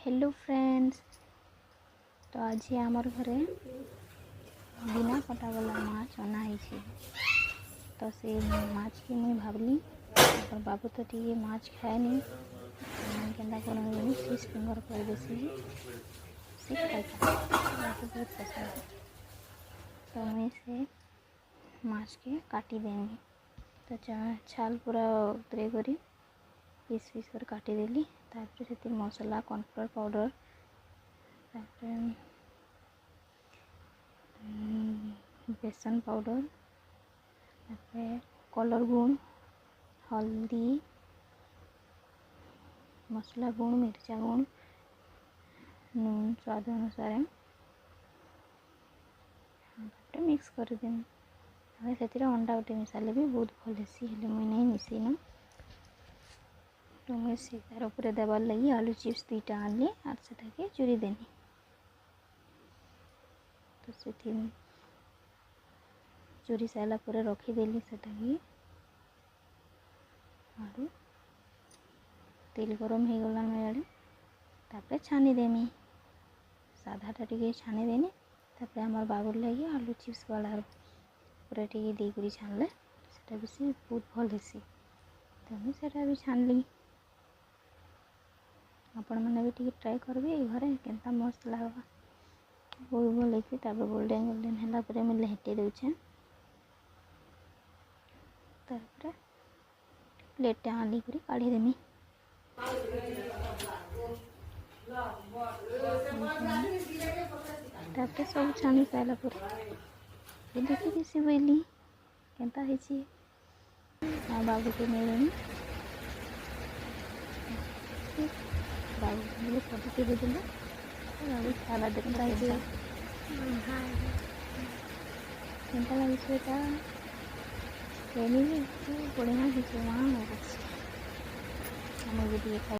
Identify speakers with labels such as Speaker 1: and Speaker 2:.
Speaker 1: Hello friends. तो आज आमर घरे बिना कटा वाला माछ अना है। तो से माछ के मुझे भावली बाबू तो टी माछ खाएनी केन्दा कर फिश फिंगर कर देसी से खाई बहुत पसंद। तो मुझे से माछ के काटी देनी। तो छाल पूरा उतरे करी पीस पीस कर काटी देली। तापर से मसला कॉर्नफ्लोर पाउडर बेसन पाउडर कलर गुण हल्दी मसला गुण मिर्चा गुण नून स्वाद अनुसार मिक्स कर देनी। से अंडा गोटे मिसाले भी बहुत भल हेसी हेल्ले मुझे नहीं मिसेन। तो मुझे तार उपर देवार लगी आलू चिप्स दुईटा आनी और से चूरी देनी। तो से चूरी सारा पर रखीदेली से और तेल गरम हो गला इे तापर छानीदेमी साधाटा टे छानीदेनी। तापर आम बाबुर लगे आलू चिप्स वाला पूरा टे देकर छाणले से भी बहुत भल हेसी। तो मुझे भी छाणली आपण मैंने भी टे ट्राए करेंगे घरे केनता मस्त लगा बहुत भल लगे। तापर गोल्डन गोल्डन है मुझे हेटे दूचे तापर प्लेट आनी कर काढ़ीदेमी। तापर सब छाणी सारा देखी देसी बोली केनता है बाबू के मिलूनी बाबू फोटो के देदेल बाबू खाना देखता है केनता लगे बढ़िया वहाँ